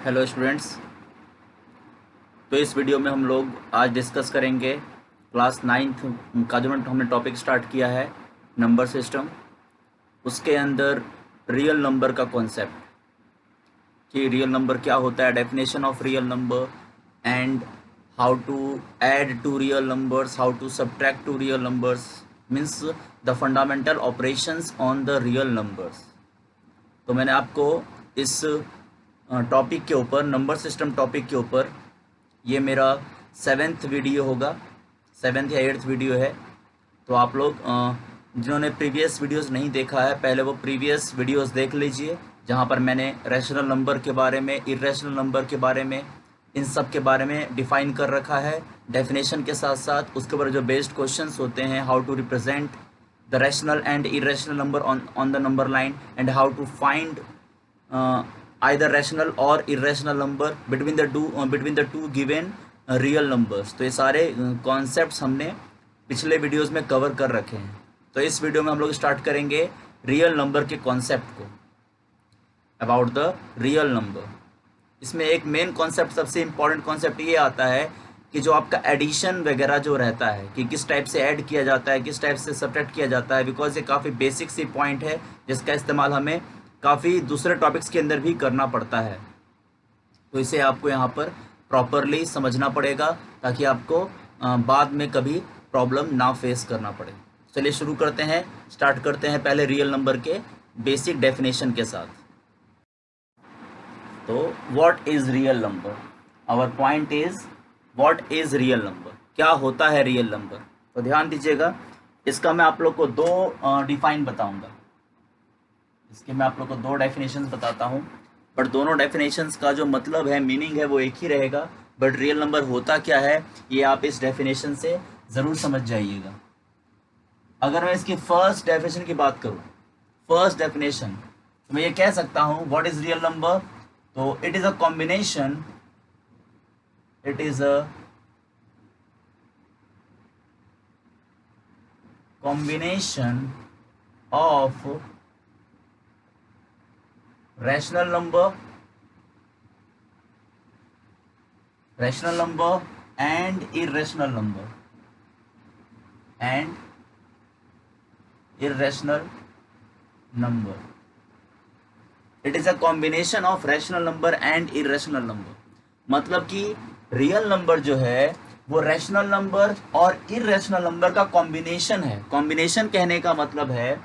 Hello students. तो इस video में हम लोग आज डिस्कस करेंगे क्लास 9th का जो हमने टॉपिक स्टार्ट किया है, नंबर सिस्टम। उसके अंदर रियल नंबर का कॉन्सेप्ट, कि रियल नंबर क्या होता है, definition of real number and how to add two real numbers, how to subtract two real numbers, means the fundamental operations on the real numbers. तो मैंने आपको इस टॉपिक के ऊपर, नंबर सिस्टम टॉपिक के ऊपर, ये मेरा 7th वीडियो होगा, 7th या 8th वीडियो है। तो आप लोग जिन्होंने प्रीवियस वीडियोस नहीं देखा है, पहले वो प्रीवियस वीडियोस देख लीजिए, जहाँ पर मैंने रैशनल नंबर के बारे में, इरेशनल नंबर के बारे में, इन सब के बारे में डिफ़ाइन कर रखा है डेफिनेशन के साथ साथ। उसके ऊपर जो बेस्ड क्वेश्चंस होते हैं, how to represent the rational and irrational number on the number line and how to find either rational or irrational number between the two given real numbers। तो ये सारे कॉन्सेप्ट्स हमने पिछले वीडियोस में cover कर रखे हैं। तो इस वीडियो में हम लोग स्टार्ट करेंगे रियल नंबर के कॉन्सेप्ट को, अबाउट द रियल नंबर। इसमें एक मेन कॉन्सेप्ट, सबसे इम्पॉर्टेंट कॉन्सेप्ट ये आता है कि जो आपका एडिशन वगैरह जो रहता है, कि किस टाइप से ऐड किया जाता है, किस टाइप से सब्ट्रैक्ट किया जाता है, बिकॉज ये काफ़ी बेसिक सी पॉइंट है जिसका इस्तेमाल हमें काफ़ी दूसरे टॉपिक्स के अंदर भी करना पड़ता है। तो इसे आपको यहाँ पर प्रॉपरली समझना पड़ेगा ताकि आपको बाद में कभी प्रॉब्लम ना फेस करना पड़े। चलिए शुरू करते हैं, स्टार्ट करते हैं पहले रियल नंबर के बेसिक डेफिनेशन के साथ। तो what is real number? Our point is what is real number, क्या होता है रियल नंबर। तो ध्यान दीजिएगा, इसका मैं आप लोग को दो डिफाइन बताऊंगा। इसके मैं आप लोग को दो डेफिनेशंस बताता हूँ, बट दोनों डेफिनेशंस का जो मतलब है, मीनिंग है, वो एक ही रहेगा। बट रियल नंबर होता क्या है, ये आप इस डेफिनेशन से ज़रूर समझ जाइएगा। अगर मैं इसकी फर्स्ट डेफिनेशन की बात करूँ, फर्स्ट डेफिनेशन, तो मैं ये कह सकता हूँ व्हाट इज़ रियल नंबर। तो it is a combination, it is a combination of rational number and irrational number it is a combination of rational number and irrational number। मतलब कि रियल नंबर जो है वो रैशनल नंबर और irrational number का combination है। Combination कहने का मतलब है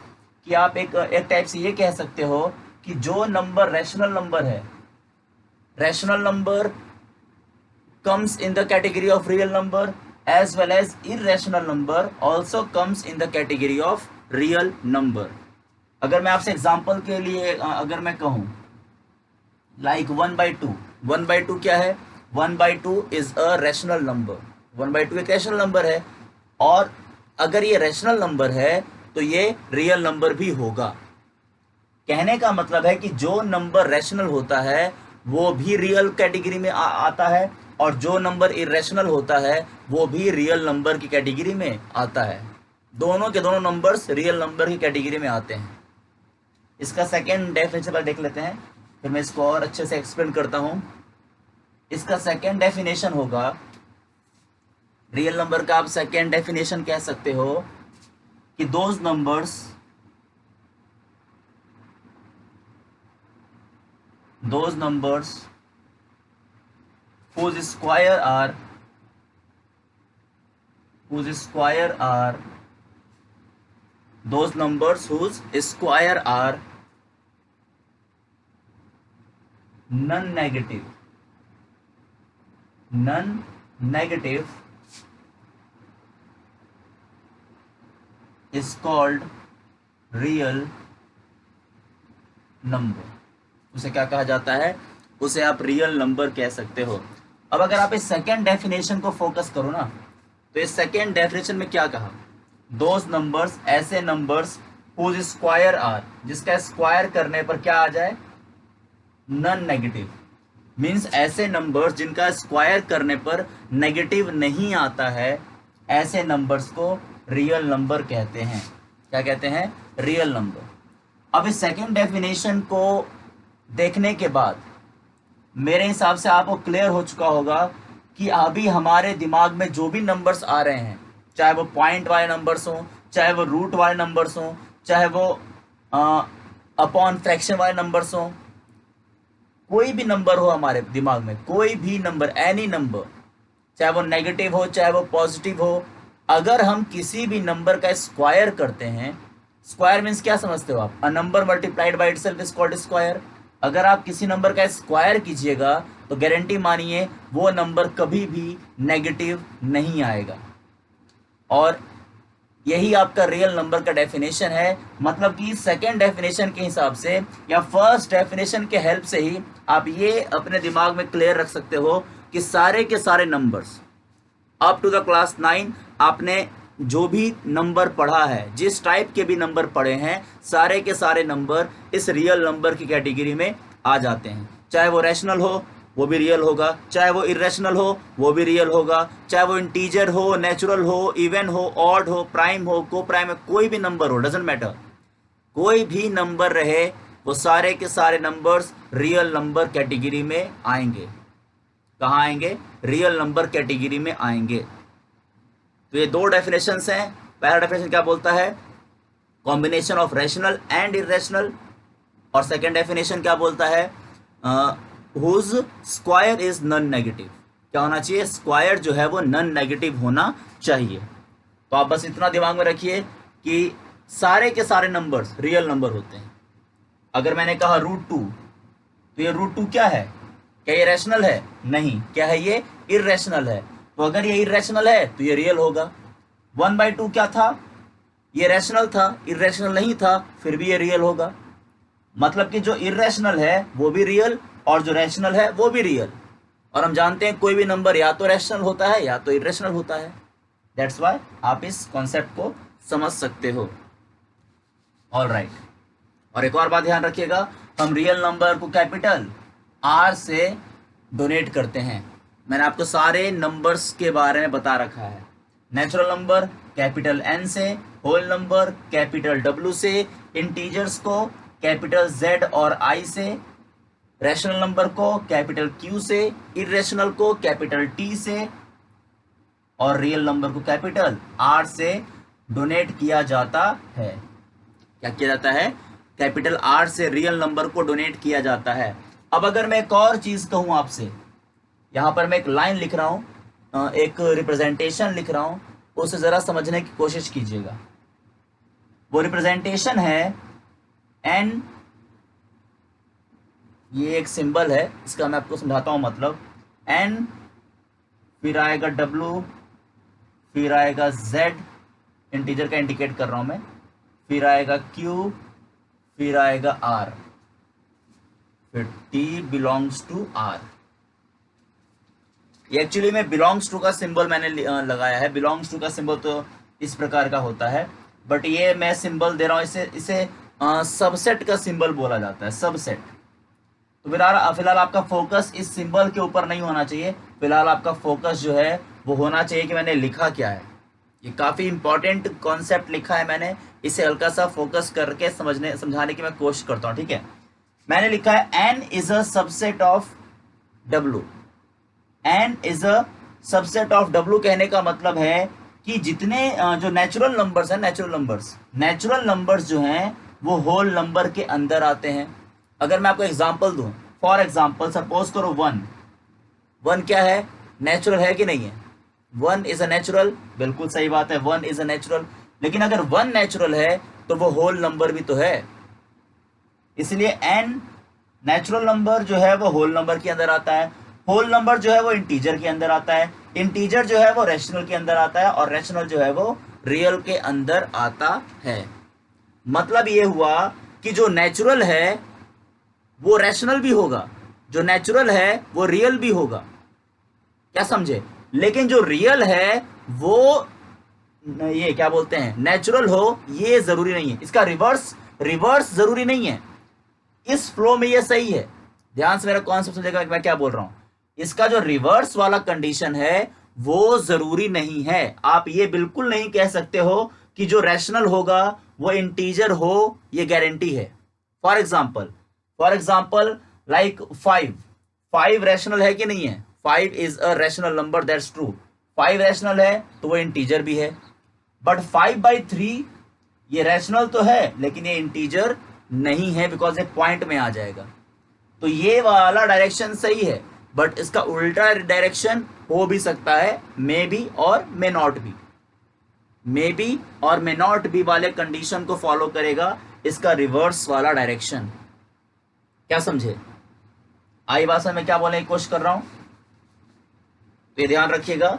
कि आप एक टाइप से ये कह सकते हो कि जो नंबर रैशनल नंबर है, rational number comes in the category of real number as well as irrational number also comes in the category of real number। अगर मैं आपसे एग्जांपल के लिए अगर मैं कहूँ लाइक 1/2, 1/2 क्या है? 1/2 इज अ रैशनल नंबर। 1/2 एक रैशनल नंबर है, और अगर ये रैशनल नंबर है तो ये रियल नंबर भी होगा। कहने का मतलब है कि जो नंबर रैशनल होता है वो भी रियल कैटेगरी में आता है, और जो नंबर इरेशनल होता है वो भी रियल नंबर की कैटेगरी में आता है। दोनों के दोनों नंबर्स रियल नंबर की कैटेगरी में आते हैं। इसका सेकेंड डेफिनेशन देख लेते हैं, फिर मैं इसको और अच्छे से एक्सप्लेन करता हूँ। इसका सेकेंड डेफिनेशन होगा, रियल नंबर का आप सेकेंड डेफिनेशन कह सकते हो कि those numbers whose square are those numbers whose square are non-negative is called real number। उसे क्या कहा जाता है? उसे आप रियल नंबर कह सकते हो। अब अगर आप इस सेकेंड डेफिनेशन को फोकस करो ना, तो इस सेकेंड डेफिनेशन में क्या कहा? दोज नंबर्स, ऐसे नंबर्स हुज स्क्वायर आर, जिसका स्क्वायर करने पर क्या आ जाए? Non negative. मीन्स ऐसे नंबर्स जिनका स्क्वायर करने पर नेगेटिव नहीं आता है, ऐसे नंबर्स को रियल नंबर कहते हैं। क्या कहते हैं? Real number. अब इस सेकेंड डेफिनेशन को देखने के बाद मेरे हिसाब से आपको क्लियर हो चुका होगा कि अभी हमारे दिमाग में जो भी नंबर्स आ रहे हैं, चाहे वो पॉइंट वाले नंबर्स हों, चाहे वो रूट वाले नंबर्स हों, चाहे वो अपॉन फ्रैक्शन वाले नंबर्स हों, कोई भी नंबर हो हमारे दिमाग में, कोई भी नंबर, एनी नंबर, चाहे वो नेगेटिव हो चाहे वो पॉजिटिव हो, अगर हम किसी भी नंबर का स्क्वायर करते हैं, स्क्वायर मीन्स क्या समझते हो आप? A number multiplied by itself is called square. अगर आप किसी नंबर का स्क्वायर कीजिएगा तो गारंटी मानिए वो नंबर कभी भी नेगेटिव नहीं आएगा। और यही आपका रियल नंबर का डेफिनेशन है। मतलब कि सेकेंड डेफिनेशन के हिसाब से या फर्स्ट डेफिनेशन के हेल्प से ही आप ये अपने दिमाग में क्लियर रख सकते हो कि सारे के सारे numbers up to the class 9 आपने जो भी नंबर पढ़ा है, जिस टाइप के भी नंबर पढ़े हैं, सारे के सारे नंबर इस रियल नंबर की कैटेगरी में आ जाते हैं। चाहे वो रैशनल हो वो भी रियल होगा, चाहे वो इरेशनल हो वो भी रियल होगा, चाहे वो इंटीजर हो, नेचुरल हो, इवन हो, ऑड हो, प्राइम हो, को प्राइम हो, कोई भी नंबर हो, डजेंट मैटर, कोई भी नंबर रहे, वो सारे के सारे नंबर्स रियल नंबर कैटेगरी में आएंगे। कहाँ आएंगे? रियल नंबर कैटेगरी में आएंगे। तो ये दो डेफिनेशंस हैं। पहला डेफिनेशन क्या बोलता है? Combination of rational and irrational. और सेकेंड डेफिनेशन क्या बोलता है? Whose square is non negative. क्या होना चाहिए? स्क्वायर जो है वो नॉन नेगेटिव होना चाहिए। तो आप बस इतना दिमाग में रखिए कि सारे के सारे नंबर्स रियल नंबर होते हैं। अगर मैंने कहा √2 तो ये √2 क्या है? क्या ये रैशनल है? नहीं। क्या है ये? इरेशनल है। तो अगर ये इरेशनल है तो ये रियल होगा। 1/2 क्या था? ये रैशनल था, इरेशनल नहीं था, फिर भी ये रियल होगा। मतलब कि जो इरेशनल है वो भी रियल और जो रैशनल है वो भी रियल। और हम जानते हैं कोई भी नंबर या तो रैशनल होता है या तो इरेशनल होता है। दैट्स वाई आप इस कॉन्सेप्ट को समझ सकते हो। All right. और एक और बात ध्यान रखिएगा, हम रियल नंबर को कैपिटल R से डोनेट करते हैं। मैंने आपको सारे नंबर्स के बारे में बता रखा है। नेचुरल नंबर कैपिटल N से, होल नंबर कैपिटल W से, इंटीजर्स को कैपिटल Z और I से, रैशनल नंबर को कैपिटल Q से, इरेशनल को कैपिटल T से और रियल नंबर को कैपिटल R से डोनेट किया जाता है। क्या किया जाता है? कैपिटल R से रियल नंबर को डोनेट किया जाता है। अब अगर मैं एक और चीज कहूं आपसे, यहां पर मैं एक लाइन लिख रहा हूं, एक रिप्रेजेंटेशन लिख रहा हूं, उसे जरा समझने की कोशिश कीजिएगा। वो रिप्रेजेंटेशन है N, ये एक सिंबल है, इसका मैं आपको समझाता हूं। मतलब N, फिर आएगा W, फिर आएगा Z, इंटीजर का इंडिकेट कर रहा हूं मैं, फिर आएगा Q, फिर आएगा R, फिर T बिलोंग्स टू R। ये एक्चुअली में बिलोंग्स टू का सिंबल मैंने लगाया है। बिलोंग्स टू का सिंबल तो इस प्रकार का होता है, बट ये मैं सिंबल दे रहा हूँ, इसे सबसेट का सिंबल बोला जाता है, सबसेट। तो फिलहाल आपका फोकस इस सिंबल के ऊपर नहीं होना चाहिए। फिलहाल आपका फोकस जो है वो होना चाहिए कि मैंने लिखा क्या है। ये काफ़ी इंपॉर्टेंट कॉन्सेप्ट लिखा है मैंने, इसे हल्का सा फोकस करके समझाने की मैं कोशिश करता हूँ। ठीक है, मैंने लिखा है N is a subset of W। N is a subset of W कहने का मतलब है कि जितने जो नेचुरल नंबर्स हैं, नेचुरल नंबर्स जो हैं वो होल नंबर के अंदर आते हैं। अगर मैं आपको एग्जांपल दूं, फॉर एग्जांपल सपोज करो 1 क्या है? नेचुरल है कि नहीं है? 1 इज अ नेचुरल, बिल्कुल सही बात है, 1 इज अ नेचुरल। लेकिन अगर 1 नेचुरल है तो वो होल नंबर भी तो है, इसलिए N नेचुरल नंबर जो है वो होल नंबर के अंदर आता है, होल नंबर जो है वो इंटीजर के अंदर आता है, इंटीजर जो है वो रैशनल के अंदर आता है और रैशनल जो है वो रियल के अंदर आता है। मतलब ये हुआ कि जो नेचुरल है वो रैशनल भी होगा, जो नेचुरल है वो रियल भी होगा। क्या समझे? लेकिन जो रियल है वो ये क्या बोलते हैं, नेचुरल हो, ये जरूरी नहीं है। इसका रिवर्स जरूरी नहीं है। इस फ्लो में ये सही है, ध्यान से मेरा कॉन्सेप्ट समझेगा मैं क्या बोल रहा हूं। इसका जो रिवर्स वाला कंडीशन है वो जरूरी नहीं है। आप ये बिल्कुल नहीं कह सकते हो कि जो रैशनल होगा वो इंटीजर हो, ये गारंटी है। फॉर एग्जाम्पल लाइक 5 5 रैशनल है कि नहीं है? 5 is a rational number, that's true. 5 rational है तो वो इंटीजर भी है। बट 5/3 ये रैशनल तो है लेकिन ये इंटीजर नहीं है, बिकॉज ये पॉइंट में आ जाएगा। तो ये वाला डायरेक्शन सही है, बट इसका उल्टा डायरेक्शन हो भी सकता है, मे बी और may not be. May be और मे नॉट बी वाले कंडीशन को फॉलो करेगा इसका रिवर्स वाला डायरेक्शन। क्या समझे? आई बात में क्या बोलने की कोशिश कर रहा हूं? तो ये ध्यान रखिएगा,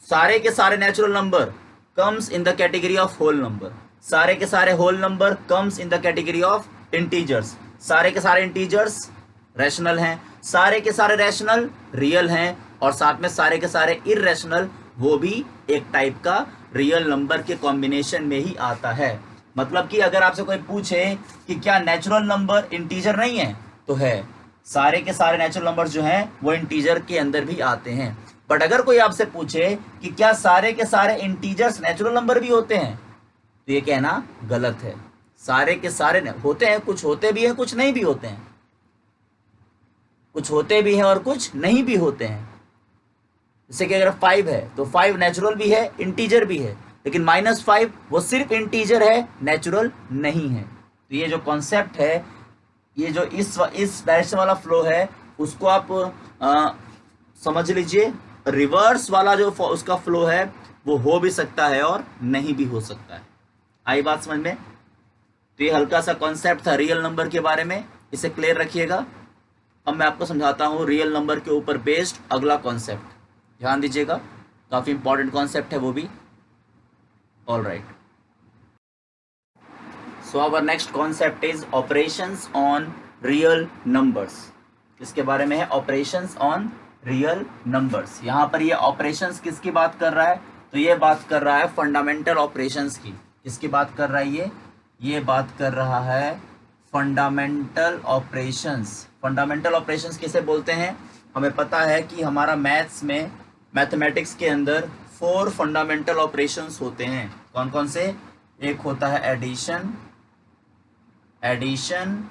सारे के सारे natural number comes in the category of whole number, सारे के सारे whole number comes in the category of integers, सारे के सारे इंटीजर्स रैशनल हैं, सारे के सारे रैशनल रियल हैं, और साथ में सारे के सारे इररेशनल वो भी एक टाइप का रियल नंबर के कॉम्बिनेशन में ही आता है। मतलब कि अगर आपसे कोई पूछे कि क्या नेचुरल नंबर इंटीजर नहीं है, तो है, सारे के सारे नेचुरल नंबर जो हैं वो इंटीजर के अंदर भी आते हैं। बट अगर कोई आपसे पूछे कि क्या सारे के सारे इंटीजर्स नेचुरल नंबर भी होते हैं, तो ये कहना गलत है। सारे के सारे होते हैं, कुछ होते भी हैं, कुछ नहीं भी होते हैं, कुछ होते भी हैं और कुछ नहीं भी होते हैं। जैसे कि अगर 5 है तो 5 नेचुरल भी है, इंटीजर भी है, लेकिन -5 वो सिर्फ इंटीजर है, नेचुरल नहीं है। तो ये जो कॉन्सेप्ट है, ये जो इस डायरेक्शन वाला फ्लो है, उसको आप समझ लीजिए। रिवर्स वाला जो उसका फ्लो है वो हो भी सकता है और नहीं भी हो सकता है। आई बात समझ में? तो ये हल्का सा कॉन्सेप्ट था रियल नंबर के बारे में, इसे क्लियर रखिएगा। अब मैं आपको समझाता हूँ रियल नंबर के ऊपर बेस्ड अगला कॉन्सेप्ट, ध्यान दीजिएगा, काफी इंपॉर्टेंट कॉन्सेप्ट है वो भी। All right, so our next concept is operations on real numbers. इसके बारे में है ऑपरेशंस ऑन रियल नंबर्स। यहाँ पर ये ऑपरेशंस किसकी बात कर रहा है? तो ये बात कर रहा है फंडामेंटल ऑपरेशंस की। किसकी बात कर रहा है ये बात कर रहा है फंडामेंटल ऑपरेशंस। फंडामेंटल ऑपरेशंस किसे बोलते हैं? हमें पता है कि हमारा मैथ्स में, मैथमेटिक्स के अंदर 4 फंडामेंटल ऑपरेशंस होते हैं। कौन कौन से? एक होता है addition,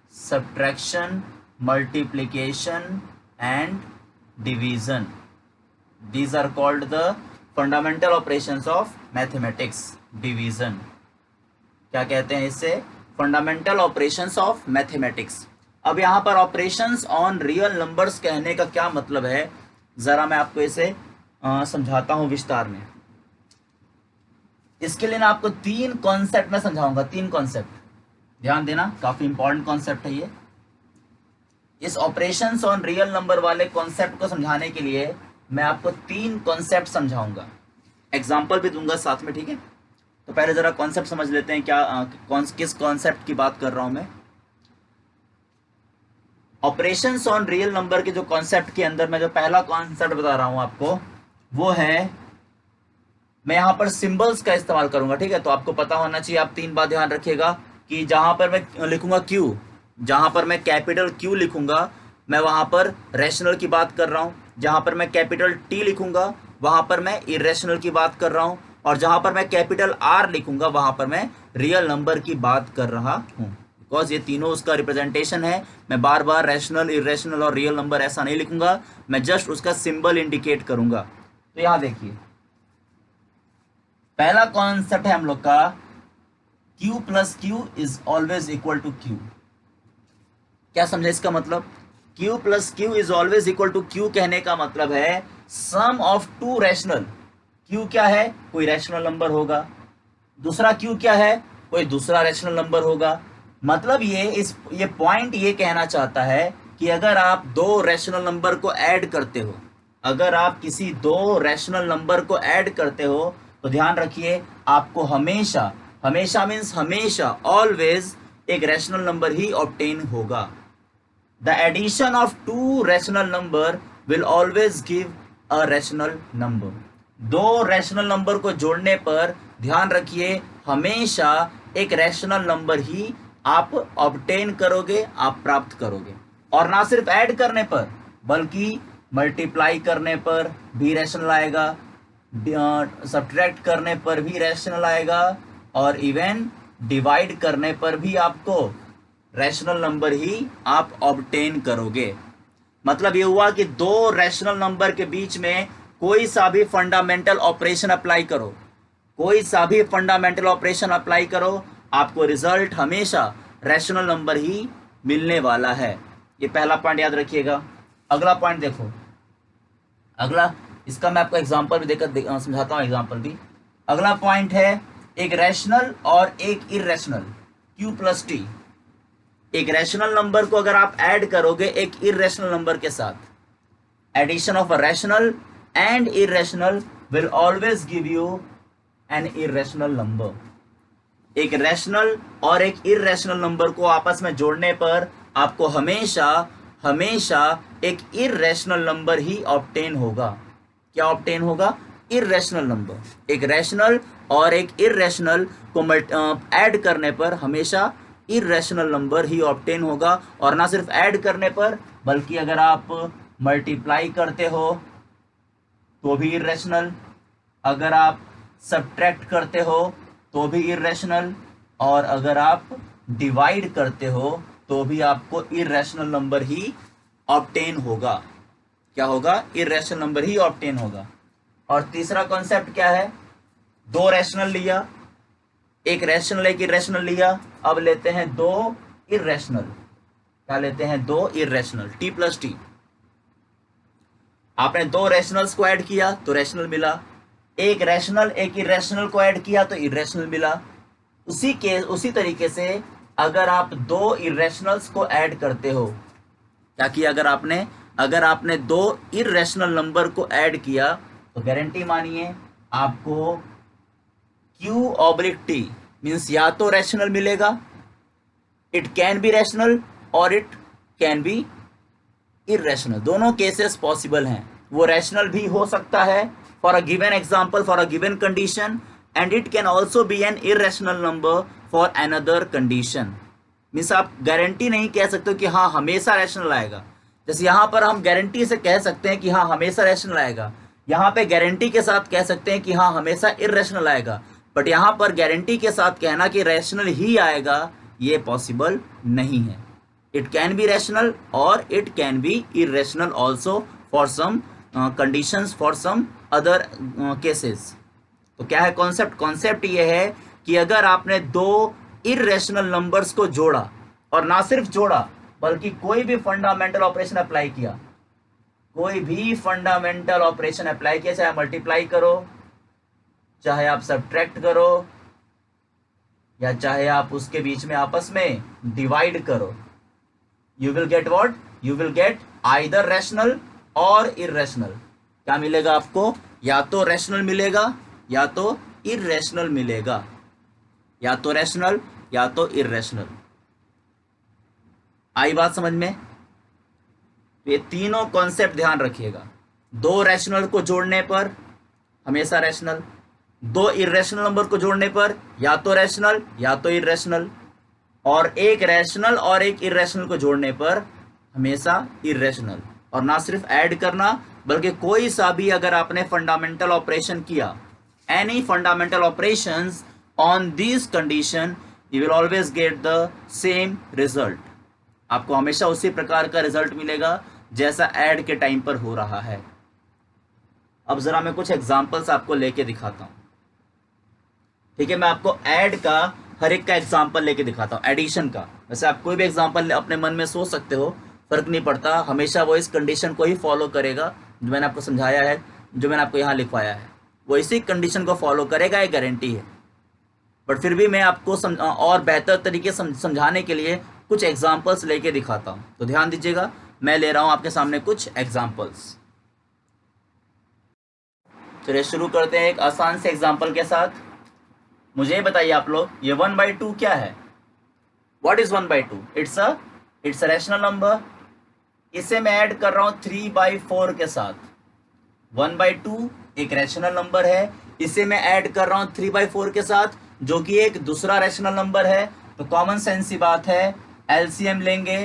subtraction, multiplication and division. These are called the fundamental operations of mathematics. Division क्या कहते हैं इसे? Fundamental operations of mathematics. अब यहाँ पर ऑपरेशंस ऑन रियल नंबर्स कहने का क्या मतलब है, जरा मैं आपको इसे समझाता हूँ विस्तार में। इसके लिए ना आपको 3 कॉन्सेप्ट में समझाऊंगा, 3 कॉन्सेप्ट, ध्यान देना, काफी इंपॉर्टेंट कॉन्सेप्ट है ये। इस ऑपरेशंस ऑन रियल नंबर वाले कॉन्सेप्ट को समझाने के लिए मैं आपको 3 कॉन्सेप्ट समझाऊंगा, एग्जाम्पल भी दूंगा साथ में, ठीक है? तो पहले जरा कॉन्सेप्ट समझ लेते हैं, किस कॉन्सेप्ट की बात कर रहा हूं मैं। ऑपरेशंस ऑन रियल नंबर के जो कॉन्सेप्ट के अंदर मैं जो पहला कॉन्सेप्ट बता रहा हूं आपको, वो है, मैं यहां पर सिंबल्स का इस्तेमाल करूंगा, ठीक है? तो आपको पता होना चाहिए, आप 3 बात ध्यान रखिएगा कि जहां पर मैं लिखूंगा Q, जहां पर मैं कैपिटल Q लिखूंगा, मैं वहां पर रैशनल की बात कर रहा हूं। जहां पर मैं कैपिटल T लिखूंगा, वहां पर मैं इरेशनल की बात कर रहा हूं। और जहां पर मैं कैपिटल R लिखूंगा, वहां पर मैं रियल नंबर की बात कर रहा हूं। बिकॉज ये तीनों उसका रिप्रेजेंटेशन है। मैं बार बार रैशनल, इरेशनल और रियल नंबर ऐसा नहीं लिखूंगा, मैं जस्ट उसका सिंबल इंडिकेट करूंगा। तो यहां देखिए, पहला कॉन्सेप्ट है हम लोग का, Q plus Q is always equal to Q। क्या समझे इसका मतलब? Q plus Q is always equal to Q कहने का मतलब है सम ऑफ 2 रैशनल। Q क्या है? कोई रैशनल नंबर होगा। दूसरा Q क्या है? कोई दूसरा रैशनल नंबर होगा। मतलब ये पॉइंट ये कहना चाहता है कि अगर आप 2 रैशनल नंबर को ऐड करते हो, अगर आप किसी 2 रैशनल नंबर को ऐड करते हो, तो ध्यान रखिए आपको हमेशा, हमेशा मीन्स हमेशा, ऑलवेज एक रैशनल नंबर ही ऑब्टेन होगा। The addition of 2 rational number will always give a rational number. 2 rational number को जोड़ने पर ध्यान रखिए हमेशा एक रैशनल नंबर ही आप ऑब्टेन करोगे, आप प्राप्त करोगे। और ना सिर्फ ऐड करने पर, बल्कि मल्टीप्लाई करने पर भी रैशनल आएगा, सब्ट्रैक्ट करने पर भी रैशनल आएगा, और इवन डिवाइड करने पर भी आपको रैशनल नंबर ही आप ऑब्टेन करोगे। मतलब ये हुआ कि दो रैशनल नंबर के बीच में कोई सा भी फंडामेंटल ऑपरेशन अप्लाई करो, कोई सा भी फंडामेंटल ऑपरेशन अप्लाई करो, आपको रिजल्ट हमेशा रैशनल नंबर ही मिलने वाला है। ये पहला पॉइंट याद रखिएगा। अगला पॉइंट देखो, अगला इसका मैं आपको एग्जांपल भी देकर समझाता हूँ, एग्जांपल भी। अगला पॉइंट है एक रैशनल और एक इररेशनल, q प्लस टी। एक रैशनल नंबर को अगर आप ऐड करोगे एक इररेशनल नंबर के साथ, addition of a rational and irrational will always give you an irrational number. एक रैशनल और एक इररेशनल नंबर को आपस में जोड़ने पर आपको हमेशा हमेशा एक इररेशनल नंबर ही ऑब्टेन होगा। क्या ऑब्टेन होगा? Irrational number. एक रैशनल और एक इररेशनल को ऐड करने पर हमेशा इररेशनल नंबर ही ऑब्टेन होगा। और ना सिर्फ ऐड करने पर, बल्कि अगर आप मल्टीप्लाई करते हो तो भी इररेशनल, अगर आप सब्ट्रैक्ट करते हो तो भी इररेशनल, और अगर आप डिवाइड करते हो तो भी आपको इररेशनल नंबर ही ऑब्टेन होगा। क्या होगा? इररेशनल नंबर ही ऑब्टेन होगा। और तीसरा कॉन्सेप्ट क्या है? दो रैशनल लिया, एक रैशनल एक इररेशनल लिया, अब लेते हैं दो इररेशनल। क्या लेते हैं? दो इररेशनल, t प्लस टी। आपने दो रैशनल्स को ऐड किया तो रैशनल मिला, एक रैशनल एक इररेशनल को ऐड किया तो इररेशनल मिला। उसी तरीके से अगर आप दो इररेशनल्स को ऐड करते हो, क्या किया? अगर आपने दो इररेशनल नंबर को ऐड किया तो गारंटी मानिए आपको Q ऑब्लिक T मीन्स या तो रैशनल मिलेगा, इट कैन बी रैशनल और इट कैन बी इररेशनल। दोनों केसेस पॉसिबल हैं। वो रैशनल भी हो सकता है for a given example, for a given condition, and it can also be an irrational number for another condition. Means आप guarantee नहीं कह सकते कि हाँ हमेशा रैशनल आएगा। जैसे यहाँ पर हम गारंटी से कह सकते हैं कि हाँ हमेशा रैशनल आएगा, यहाँ पे गारंटी के साथ कह सकते हैं कि हाँ हमेशा इररेशनल आएगा। बट यहाँ पर गारंटी के साथ कहना कि रैशनल ही आएगा, ये पॉसिबल नहीं है। इट कैन बी रैशनल और it can be irrational also for some conditions, for some other cases. तो क्या है कॉन्सेप्ट? कॉन्सेप्ट ये है कि अगर आपने दो इररेशनल नंबर्स को जोड़ा, और ना सिर्फ जोड़ा बल्कि कोई भी फंडामेंटल ऑपरेशन अप्लाई किया, कोई भी फंडामेंटल ऑपरेशन अप्लाई किया, चाहे मल्टीप्लाई करो, चाहे आप सब्ट्रैक्ट करो, या चाहे आप उसके बीच में आपस में डिवाइड करो, you will get what? You will get either rational और इररेशनल। क्या मिलेगा आपको? या तो रैशनल मिलेगा या तो इररेशनल मिलेगा, या तो रैशनल या तो इररेशनल। आई बात समझ में? ये तीनों कॉन्सेप्ट ध्यान रखिएगा। दो रैशनल को जोड़ने पर हमेशा रैशनल, दो इररेशनल नंबर को जोड़ने पर या तो रैशनल या तो इररेशनल, और एक रैशनल और एक इररेशनल को जोड़ने पर हमेशा इररेशनल। और ना सिर्फ ऐड करना बल्कि कोई सा भी अगर आपने फंडामेंटल ऑपरेशन किया, any fundamental operations on this condition, you will always get the same result. आपको हमेशा उसी प्रकार का रिजल्ट मिलेगा जैसा ऐड के टाइम पर हो रहा है। अब जरा मैं कुछ एग्जांपल्स आपको लेके दिखाता हूं। ठीक है, मैं आपको ऐड का हर एक का एग्जांपल लेके दिखाता हूं, एडिशन का। वैसे आप कोई भी एग्जांपल अपने मन में सोच सकते हो, फर्क नहीं पड़ता, हमेशा वो इस कंडीशन को ही फॉलो करेगा जो मैंने आपको समझाया है, जो मैंने आपको यहाँ लिखवाया है, वो इसी कंडीशन को फॉलो करेगा, ये गारंटी है। बट फिर भी मैं आपको और बेहतर तरीके समझाने के लिए कुछ एग्जाम्पल्स लेके दिखाता हूँ। तो ध्यान दीजिएगा, मैं ले रहा हूँ आपके सामने कुछ एग्जाम्पल्स। चलिए शुरू करते हैं एक आसान से एग्जाम्पल के साथ। मुझे बताइए आप लोग, ये 1/2 क्या है? What is 1/2? It's a rational number. इसे मैं ऐड कर रहा हूँ 3/4 के साथ। 1/2 एक रैशनल नंबर है, इसे मैं ऐड कर रहा हूँ 3/4 के साथ, जो कि एक दूसरा रैशनल नंबर है। तो कॉमन सेंस की बात है, एलसीएम लेंगे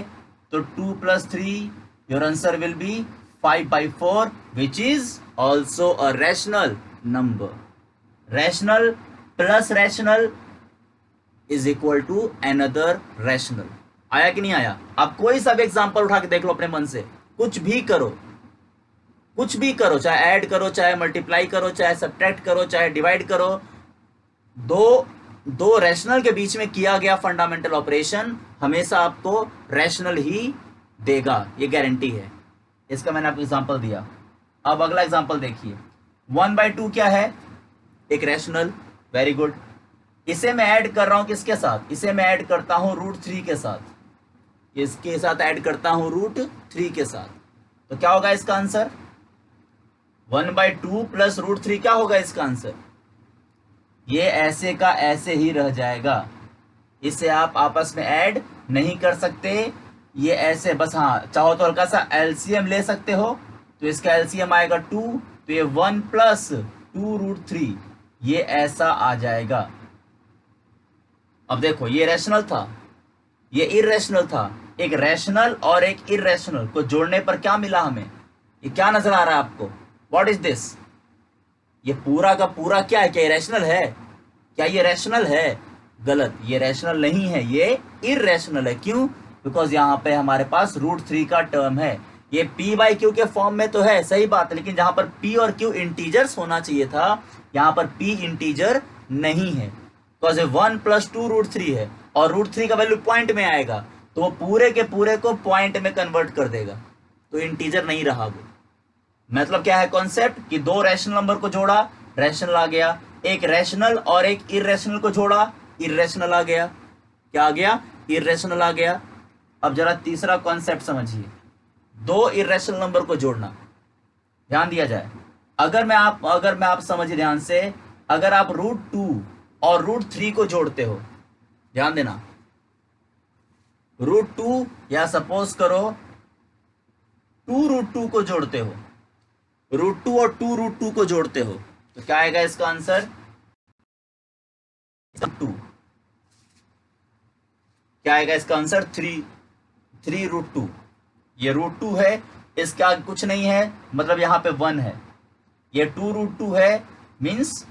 तो 2 + 3, your answer will be 5/4, which is also a rational number. Rational plus rational is equal to another rational. आया कि नहीं आया? आप कोई सा भी एग्जांपल उठा के देख लो अपने मन से, कुछ भी करो, कुछ भी करो, चाहे ऐड करो, चाहे मल्टीप्लाई करो, चाहे सब्ट्रैक्ट करो, चाहे डिवाइड करो, दो दो रैशनल के बीच में किया गया फंडामेंटल ऑपरेशन हमेशा आपको रैशनल ही देगा, ये गारंटी है। इसका मैंने आपको एग्जांपल दिया। अब अगला एग्जांपल देखिए, 1/2 क्या है? एक रैशनल, वेरी गुड। इसे मैं ऐड कर रहा हूं किसके साथ? इसे मैं ऐड करता हूं √3 के साथ, इसके साथ ऐड करता हूं √3 के साथ। तो क्या होगा इसका आंसर? 1/2 प्लस √3 क्या होगा इसका आंसर? ये ऐसे का ऐसे ही रह जाएगा, इसे आप आपस में ऐड नहीं कर सकते, ये ऐसे बस, हाँ चाहो तो हल्का सा एलसीएम ले सकते हो, तो इसका एलसीएम आएगा 2, तो ये 1 प्लस 2√3 ये ऐसा आ जाएगा। अब देखो ये रैशनल था, ये इररेशनल था, एक रैशनल और एक इररेशनल को जोड़ने पर क्या मिला हमें? ये क्या नजर आ रहा है आपको? What is this? ये पूरा का पूरा क्या है? क्या ये रैशनल है? क्या ये रैशनल है? गलत, ये रैशनल नहीं है, ये इररेशनल है। क्यों? बिकॉज यहाँ पे हमारे पास √3 का टर्म है। ये p/q के फॉर्म में तो है, सही बात है, लेकिन जहां पर p और q इंटीजर्स होना चाहिए था, यहाँ पर p इंटीजर नहीं है, बिकॉज 1 प्लस 2√3 है और √3 का वैल्यू पॉइंट में आएगा, तो वो पूरे के पूरे को पॉइंट में कन्वर्ट कर देगा, तो इंटीजर नहीं रहा वो। मतलब क्या है कॉन्सेप्ट? कि दो रैशनल नंबर को जोड़ा, रैशनल आ गया, एक रैशनल और एक इररेशनल को जोड़ा, इररेशनल आ गया। क्या आ गया? इररेशनल आ गया। अब जरा तीसरा कॉन्सेप्ट समझिए, दो इररेशनल नंबर को जोड़ना, ध्यान दिया जाए। अगर मैं आप समझिए ध्यान से, अगर आप √2 और √3 को जोड़ते हो, ध्यान देना, √2 या सपोज करो 2√2 को जोड़ते हो, √2 और 2√2 को जोड़ते हो, तो क्या आएगा इसका आंसर? 2। क्या आएगा इसका आंसर? 3√2। ये √2 है, इसका आगे कुछ नहीं है, मतलब यहाँ पे 1 है, ये 2√2 है, मीन्स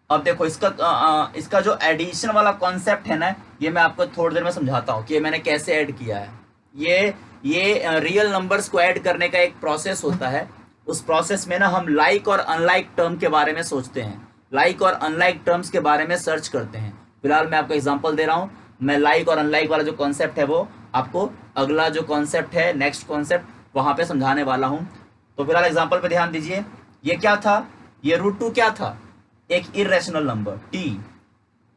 अब देखो इसका जो एडिशन वाला कॉन्सेप्ट है ना, ये मैं आपको थोड़ी देर में समझाता हूँ कि मैंने कैसे ऐड किया है। ये रियल नंबर्स को ऐड करने का एक प्रोसेस होता है। उस प्रोसेस में ना हम लाइक और अनलाइक टर्म के बारे में सोचते हैं, लाइक और अनलाइक टर्म्स के बारे में सर्च करते हैं। फिलहाल मैं आपको एग्जांपल दे रहा हूँ, मैं लाइक और अनलाइक वाला जो कॉन्सेप्ट है वो आपको अगला जो कॉन्सेप्ट है, नेक्स्ट कॉन्सेप्ट, वहां पे समझाने वाला हूँ। तो फिलहाल एग्जाम्पल पे ध्यान दीजिए। ये क्या था? ये √2 क्या था? एक इररेशनल नंबर t।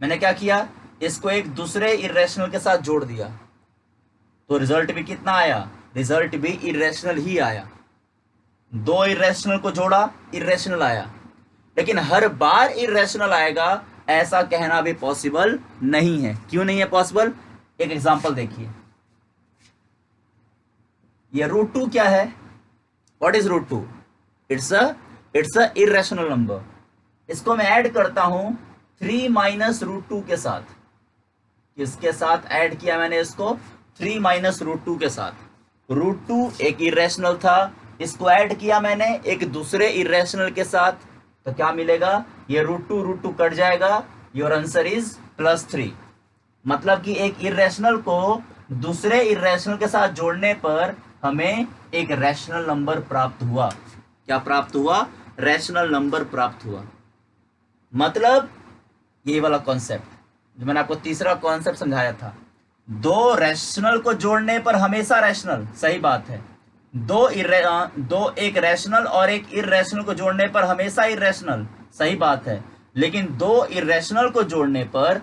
मैंने क्या किया? इसको एक दूसरे इररेशनल के साथ जोड़ दिया, तो रिजल्ट भी कितना आया? रिजल्ट भी इररेशनल ही आया। दो इररेशनल को जोड़ा, इररेशनल आया, लेकिन हर बार इररेशनल आएगा ऐसा कहना भी पॉसिबल नहीं है। क्यों नहीं है पॉसिबल? एक एग्जांपल देखिए, ये √2 क्या है? What is √2? It's a irrational number. इसको मैं ऐड करता हूं 3 माइनस √2 के साथ। किसके साथ ऐड किया मैंने इसको? 3 माइनस √2 के साथ। √2 एक इररेशनल था, इसको ऐड किया मैंने एक दूसरे इररेशनल के साथ, तो क्या मिलेगा? ये √2 कट जाएगा, योर आंसर इज +3। मतलब कि एक इररेशनल को दूसरे इररेशनल के साथ जोड़ने पर हमें एक रैशनल नंबर प्राप्त हुआ। क्या प्राप्त हुआ? रैशनल नंबर प्राप्त हुआ। मतलब ये वाला कॉन्सेप्ट जो मैंने आपको तीसरा कॉन्सेप्ट समझाया था, दो रैशनल को जोड़ने पर हमेशा रैशनल, सही बात है। एक रैशनल और एक इररेशनल को जोड़ने पर हमेशा इररेशनल, सही बात है। लेकिन दो इररेशनल को जोड़ने पर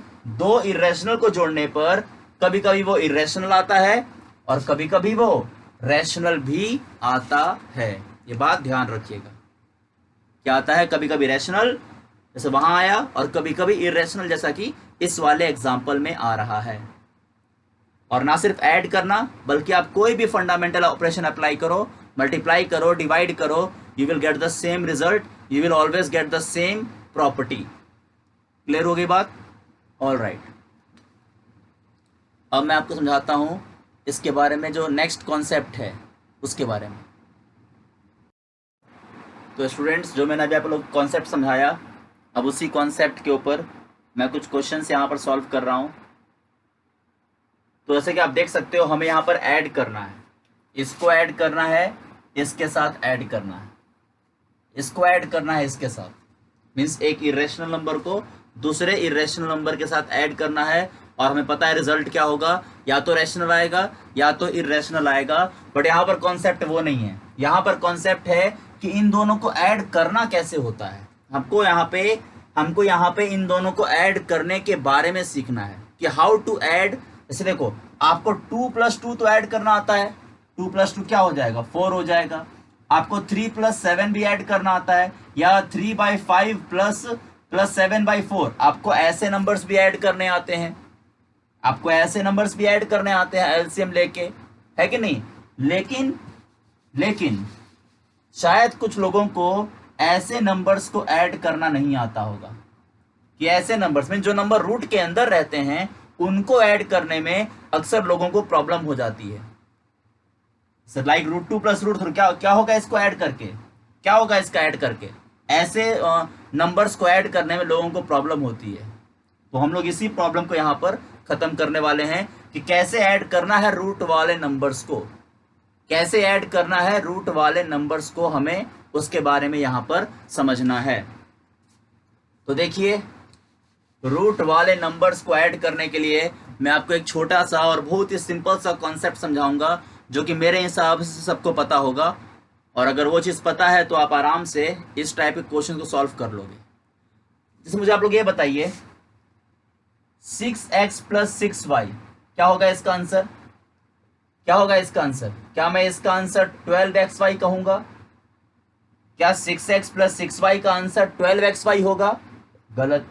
कभी कभी वो इररेशनल आता है और कभी कभी वो रैशनल भी आता है। ये बात ध्यान रखिएगा। क्या आता है? कभी कभी रैशनल, जैसे वहां आया, और कभी कभी इररेशनल, जैसा कि इस वाले एग्जाम्पल में आ रहा है। और ना सिर्फ ऐड करना, बल्कि आप कोई भी फंडामेंटल ऑपरेशन अप्लाई करो, मल्टीप्लाई करो, डिवाइड करो, you will get the same result, you will always get the same property. Clear हो गई बात? All right. अब मैं आपको समझाता हूं इसके बारे में, जो नेक्स्ट कॉन्सेप्ट है उसके बारे में। तो स्टूडेंट्स, जो मैंने अभी आप लोग कॉन्सेप्ट समझाया, अब उसी कॉन्सेप्ट के ऊपर मैं कुछ क्वेश्चंस यहाँ पर सॉल्व कर रहा हूँ। तो जैसे कि आप देख सकते हो हमें यहाँ पर ऐड करना है, इसको ऐड करना है, इसके साथ ऐड करना है, इसको ऐड करना है इसके साथ, मीन्स एक इरेशनल नंबर को दूसरे इरेशनल नंबर के साथ ऐड करना है। और हमें पता है रिजल्ट क्या होगा, या तो रैशनल आएगा या तो इरेशनल आएगा। बट यहाँ पर कॉन्सेप्ट वो नहीं है, यहाँ पर कॉन्सेप्ट है कि इन दोनों को ऐड करना कैसे होता है। हमको यहाँ पे इन दोनों को ऐड करने के बारे में सीखना है कि हाउ टू ऐड। जैसे देखो, आपको 2 + 2 तो ऐड करना आता है, 2 + 2 क्या हो जाएगा, 4 हो जाएगा। आपको 3 + 7 भी ऐड करना आता है, या 3/5 + 7/4। आपको ऐसे नंबर्स भी ऐड करने आते हैं, आपको ऐसे नंबर्स भी ऐड करने आते हैं एलसीएम लेके, है कि नहीं। लेकिन शायद कुछ लोगों को ऐसे नंबर्स को ऐड करना नहीं आता होगा, कि ऐसे नंबर्स में जो नंबर रूट के अंदर रहते हैं उनको ऐड करने में अक्सर लोगों को प्रॉब्लम हो जाती है। लाइक √2 + √3 क्या होगा इसको ऐड करके, क्या होगा इसका ऐड करके, ऐसे नंबर्स को ऐड करने में लोगों को प्रॉब्लम होती है। तो हम लोग इसी प्रॉब्लम को यहाँ पर खत्म करने वाले हैं कि कैसे ऐड करना है रूट वाले नंबर्स को, कैसे ऐड करना है रूट वाले नंबर्स को, हमें उसके बारे में यहाँ पर समझना है। तो देखिए, रूट वाले नंबर्स को ऐड करने के लिए मैं आपको एक छोटा सा और बहुत ही सिंपल सा कॉन्सेप्ट समझाऊंगा, जो कि मेरे हिसाब से सबको पता होगा। और अगर वो चीज़ पता है तो आप आराम से इस टाइप के क्वेश्चन को सॉल्व कर लोगे। जैसे मुझे आप लोग ये बताइए, 6x + 6y क्या होगा इसका आंसर, क्या होगा इसका आंसर। क्या मैं इसका आंसर 12xy कहूंगा? क्या 6x + 6y का आंसर 12xy होगा? गलत।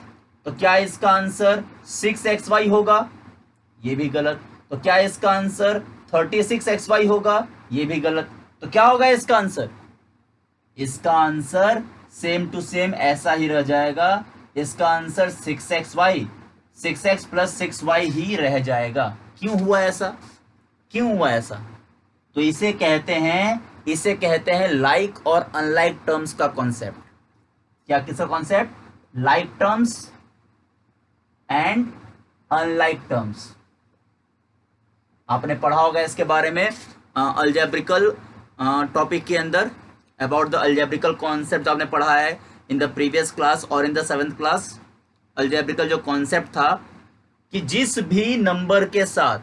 तो क्या इसका आंसर 6xy होगा? ये भी गलत। तो क्या इसका आंसर 36xy होगा? ये भी गलत। तो क्या होगा इसका आंसर? इसका आंसर सेम टू सेम ऐसा ही रह जाएगा। इसका आंसर 6xy, 6x + 6y ही रह जाएगा। क्यों हुआ ऐसा, क्यों हुआ ऐसा? तो इसे कहते हैं लाइक और अनलाइक टर्म्स का कॉन्सेप्ट। क्या किसका concept? Like terms and unlike terms. आपने पढ़ा होगा इसके बारे में अलजेब्रिकल टॉपिक के अंदर, अबाउट द अलजेब्रिकल कॉन्सेप्ट आपने पढ़ा है इन द प्रीवियस क्लास और इन द 7th क्लास। अलजेब्रिकल जो कॉन्सेप्ट था कि जिस भी नंबर के साथ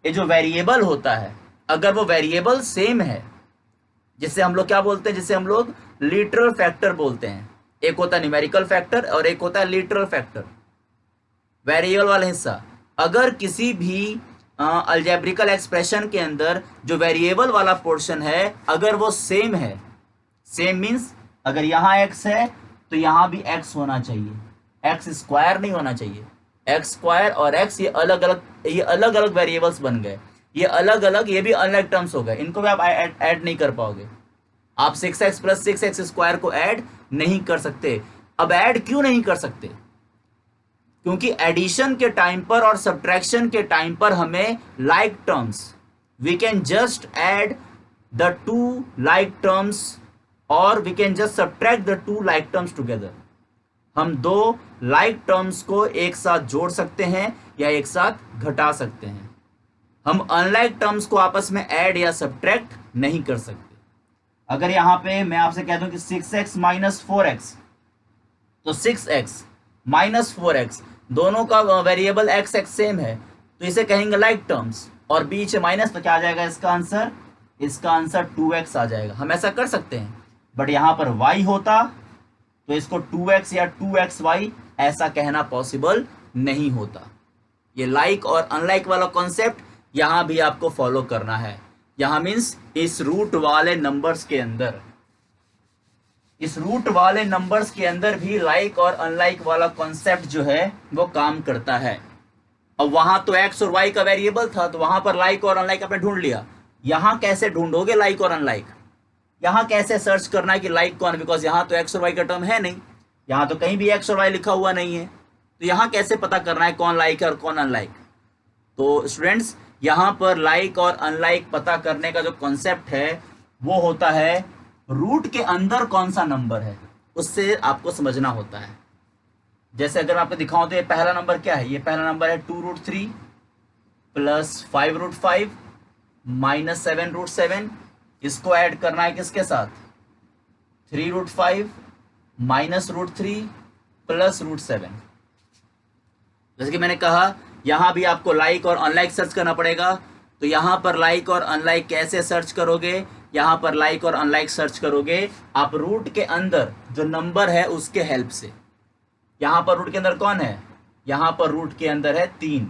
ये जो वेरिएबल होता है, अगर वो वेरिएबल सेम है, जिसे हम लोग क्या बोलते हैं, जिसे हम लोग लिटरल फैक्टर बोलते हैं। एक होता है न्यूमेरिकल फैक्टर और एक होता है लिटरल फैक्टर, वेरिएबल वाला हिस्सा। अगर किसी भी अलजेब्रिकल एक्सप्रेशन के अंदर जो वेरिएबल वाला पोर्शन है, अगर वो सेम है, सेम मीन्स अगर यहाँ x है तो यहाँ भी x होना चाहिए, x² नहीं होना चाहिए। x² और x ये अलग अलग वेरिएबल्स बन गए, ये अलग अलग, ये भी अनलाइक टर्म्स हो गए। इनको भी आप ऐड नहीं कर पाओगे। आप 6x + 6x² को ऐड नहीं कर सकते। अब ऐड क्यों नहीं कर सकते? क्योंकि एडिशन के टाइम पर और सब्ट्रैक्शन के टाइम पर हमें like terms, we can just add the 2 like terms और we can just subtract the 2 like terms together. हम 2 लाइक टर्म्स को एक साथ जोड़ सकते हैं या एक साथ घटा सकते हैं। हम अनलाइक टर्म्स को आपस में ऐड या सब्ट्रैक्ट नहीं कर सकते। अगर यहाँ पे मैं आपसे कह दूं कि 6x - 4x, तो 6x - 4x दोनों का वेरिएबल x सेम है, तो इसे कहेंगे लाइक टर्म्स। और बीच माइनस, तो क्या आ जाएगा इसका आंसर? इसका आंसर 2x आ जाएगा। हम ऐसा कर सकते हैं, बट यहाँ पर y होता तो इसको 2x या 2xy ऐसा कहना पॉसिबल नहीं होता। ये लाइक और अनलाइक वाला कॉन्सेप्ट यहाँ भी आपको फॉलो करना है। यहाँ मीन्स इस रूट वाले नंबर्स के अंदर, इस रूट वाले नंबर्स के अंदर भी लाइक और अनलाइक वाला कॉन्सेप्ट जो है वो काम करता है। अब वहां तो x और y का वेरिएबल था, तो वहां पर लाइक और अनलाइक आपने ढूंढ लिया। यहाँ कैसे ढूंढोगे लाइक और अनलाइक? यहाँ कैसे सर्च करना है कि लाइक कौन? बिकॉज यहाँ तो x और y का टर्म है नहीं, यहाँ तो कहीं भी x और y लिखा हुआ नहीं है। तो यहाँ कैसे पता करना है कौन लाइक है और कौन अनलाइक? तो स्टूडेंट्स, यहाँ पर लाइक और अनलाइक पता करने का जो कॉन्सेप्ट है वो होता है रूट के अंदर कौन सा नंबर है, उससे आपको समझना होता है। जैसे अगर मैं आपको दिखाऊं तो ये पहला नंबर क्या है? ये पहला नंबर है 2√3, प्लस 5√5 माइनस 7√7, इसको ऐड करना है किसके साथ, 3√5 माइनस √3 प्लस √7। जैसे कि मैंने कहा यहां भी आपको लाइक और अनलाइक सर्च करना पड़ेगा, तो यहां पर लाइक और अनलाइक कैसे सर्च करोगे, यहां पर लाइक और अनलाइक सर्च करोगे आप रूट के अंदर जो नंबर है उसके हेल्प से। यहां पर रूट के अंदर कौन है, यहां पर रूट के अंदर है 3,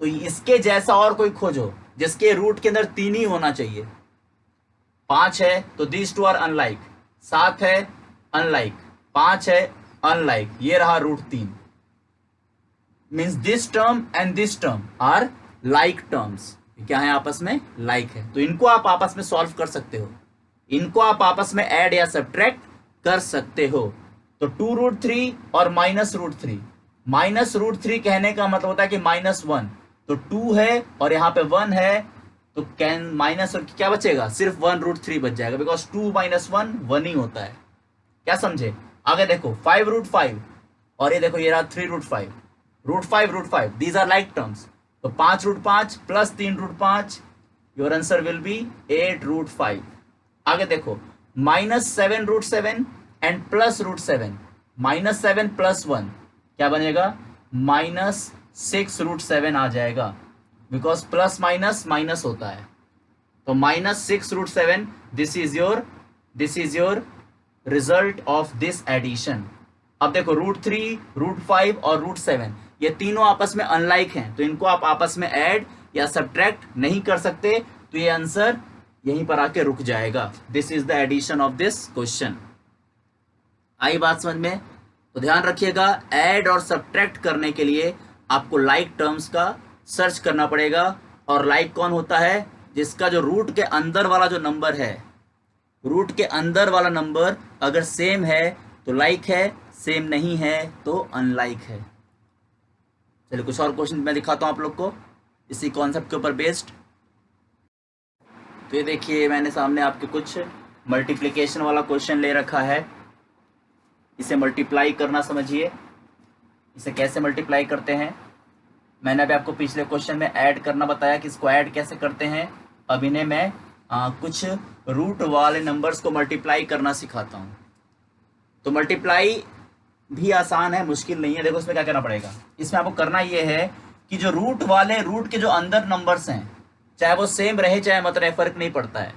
तो इसके जैसा और कोई खोजो जिसके रूट के अंदर 3 ही होना चाहिए। 5 है तो दिस टू आर अनलाइक, 7 है अनलाइक, 5 है अनलाइक, ये रहा √3। Means this term and this term are like terms, क्या है आपस में, लाइक है, तो इनको आप आपस में सॉल्व कर सकते हो, इनको आप आपस में ऐड या सब्ट्रैक्ट कर सकते हो। तो 2√3 और -√3, -√3 कहने का मतलब होता है कि -1, तो 2 है और यहाँ पे 1 है, तो कैन माइनस और क्या बचेगा, सिर्फ 1√3 बच जाएगा, बिकॉज 2 - 1 1 ही होता है। क्या समझे, आगे देखो 5√5 और ये देखो ये रहा 3√5, √5 दीज आर लाइक टर्म्स, तो 5√5 plus 3√5, your answer will B 8√5। आगे देखो -7√7 एंड प्लस √7, -7 प्लस 1 क्या बनेगा, -6√7 आ जाएगा, बिकॉज प्लस माइनस माइनस होता है, तो -6√7, this is your result of this addition. अब देखो √3, √5 और √7 ये तीनों आपस में अनलाइक हैं, तो इनको आप आपस में ऐड या सब्ट्रैक्ट नहीं कर सकते, तो ये आंसर यहीं पर आके रुक जाएगा। This is the addition of this question. आई बात समझ में, तो ध्यान रखिएगा ऐड और सब्ट्रैक्ट करने के लिए आपको लाइक टर्म्स का सर्च करना पड़ेगा, और लाइक कौन होता है, जिसका जो रूट के अंदर वाला जो नंबर है, रूट के अंदर वाला नंबर अगर सेम है तो लाइक है, सेम नहीं है तो अनलाइक है। चलिए कुछ और क्वेश्चन मैं दिखाता हूं आप लोग को इसी कॉन्सेप्ट के ऊपर बेस्ड। तो ये देखिए मैंने सामने आपके कुछ मल्टीप्लिकेशन वाला क्वेश्चन ले रखा है, इसे मल्टीप्लाई करना समझिए, इसे कैसे मल्टीप्लाई करते हैं। मैंने अभी आपको पिछले क्वेश्चन में ऐड करना बताया कि इसको ऐड कैसे करते हैं, अब इन्हें मैं कुछ रूट वाले नंबर्स को मल्टीप्लाई करना सिखाता हूँ। तो मल्टीप्लाई भी आसान है, मुश्किल नहीं है। देखो इसमें क्या करना पड़ेगा, इसमें आपको करना ये है कि जो रूट के जो अंदर नंबर्स हैं, चाहे वो सेम रहे चाहे मत रहे, फर्क नहीं पड़ता है।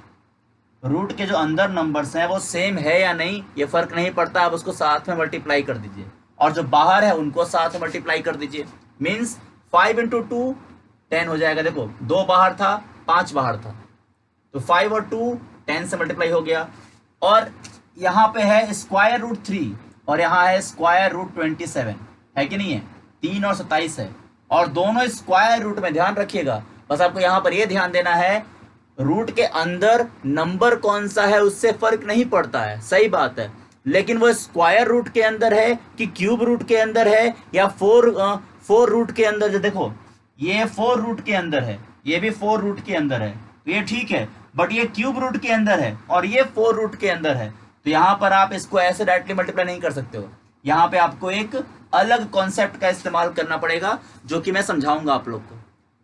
रूट के जो अंदर नंबर्स हैं वो सेम है या नहीं ये फर्क नहीं पड़ता, आप उसको साथ में मल्टीप्लाई कर दीजिए, और जो बाहर है उनको साथ में मल्टीप्लाई कर दीजिए। मीन्स 5 × 2 10 हो जाएगा। देखो 2 बाहर था 5 बाहर था, तो 5 और 2 10 से मल्टीप्लाई हो गया। और यहाँ पे है √3 और यहाँ है √27, है कि नहीं है, 3 और 27 है, और दोनों स्क्वायर रूट में, ध्यान रखिएगा बस आपको यहाँ पर ये ध्यान देना है, रूट के अंदर नंबर कौन सा है उससे फर्क नहीं पड़ता है, सही बात है, लेकिन वो स्क्वायर रूट के अंदर है कि क्यूब रूट के अंदर है या फोर रूट के अंदर। जो देखो ये 4 रूट के अंदर है, ये भी 4 रूट के अंदर है, तो ये ठीक है, बट ये क्यूब रूट के अंदर है और ये 4 रूट के अंदर है, तो यहाँ पर आप इसको ऐसे डायरेक्टली मल्टीप्लाई नहीं कर सकते हो, यहाँ पे आपको एक अलग कॉन्सेप्ट का इस्तेमाल करना पड़ेगा जो कि मैं समझाऊंगा आप लोग को।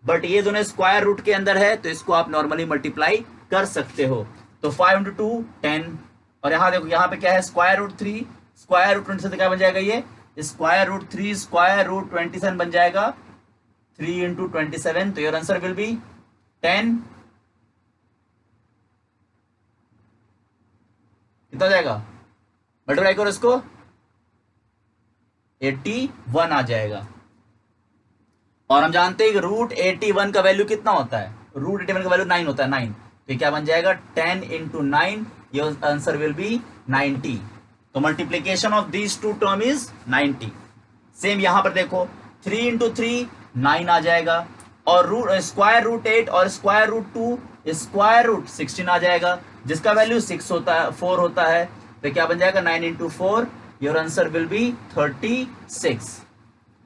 बट ये दोनों स्क्वायर रूट के अंदर है तो इसको आप नॉर्मली मल्टीप्लाई कर सकते हो। तो 5 × 2 10, और यहाँ देखो यहाँ पे क्या है √3, √27 क्या बन जाएगा, ये √3 √27 बन जाएगा, 3 × 27, तो योर आंसर विल बी 10, कितना हो जाएगा, मल्टीप्लाई करो इसको, 81 आ जाएगा। और हम जानते हैं कि √81 का वैल्यू कितना होता है, √81 का वैल्यू 9 होता है, 9, तो क्या बन जाएगा 10 × 9, योर आंसर विल बी 90। तो multiplication of these two term is 90। Same यहां पर देखो 3 × 3 9 आ जाएगा, और √8 और √2 16 आ जाएगा, जिसका वैल्यू 6 होता है, 4 होता है, तो क्या बन जाएगा 9 × 4, योर आंसर विल बी 36।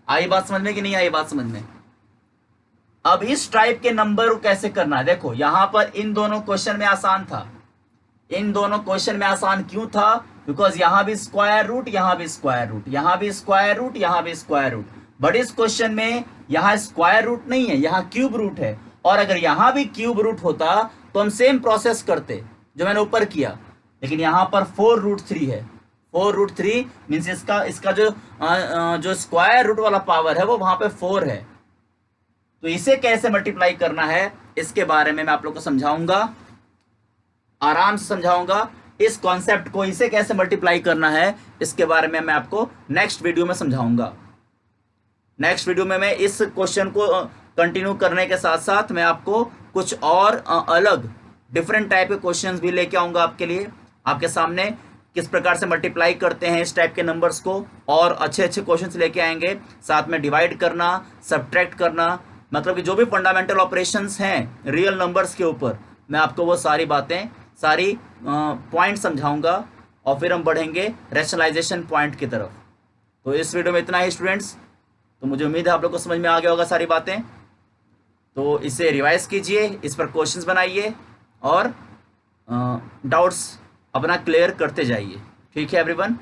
आई बात समझ में कि नहीं आई बात समझ में। अब इस टाइप के नंबर को कैसे करना है, देखो यहां पर इन दोनों क्वेश्चन में आसान था, इन दोनों क्वेश्चन में आसान क्यों था, बिकॉज यहां भी स्क्वायर रूट, यहां भी स्क्वायर रूट, यहां भी स्क्वायर रूट, यहां भी स्क्वायर रूट, बट इस क्वेश्चन में यहाँ स्क्वायर रूट नहीं है, यहाँ क्यूब रूट है। और अगर यहाँ भी क्यूब रूट होता तो हम सेम प्रोसेस करते जो मैंने ऊपर किया, लेकिन यहाँ पर 4√3 है। 4√3 मीन्स इसका जो स्क्वायर रूट वाला पावर है वो वहां पे 4 है। तो इसे कैसे मल्टीप्लाई करना है इसके बारे में मैं आप लोग को समझाऊंगा, आराम से समझाऊंगा। इस कॉन्सेप्ट को, इसे कैसे मल्टीप्लाई करना है इसके बारे में मैं आपको नेक्स्ट वीडियो में समझाऊंगा। नेक्स्ट वीडियो में मैं इस क्वेश्चन को कंटिन्यू करने के साथ साथ मैं आपको कुछ और अलग डिफरेंट टाइप के क्वेश्चंस भी लेके आऊंगा आपके लिए, आपके सामने किस प्रकार से मल्टीप्लाई करते हैं इस टाइप के नंबर्स को, और अच्छे अच्छे क्वेश्चंस लेके आएंगे। साथ में डिवाइड करना, सब्ट्रैक्ट करना, मतलब कि जो भी फंडामेंटल ऑपरेशंस हैं रियल नंबर्स के ऊपर, मैं आपको वो सारी बातें, सारी पॉइंट समझाऊंगा, और फिर हम बढ़ेंगे रैशनलाइजेशन पॉइंट की तरफ। तो इस वीडियो में इतना ही स्टूडेंट्स। तो मुझे उम्मीद है आप लोग को समझ में आ गया होगा सारी बातें। तो इसे रिवाइज कीजिए, इस पर क्वेश्चंस बनाइए और डाउट्स अपना क्लियर करते जाइए। ठीक है एवरीवन।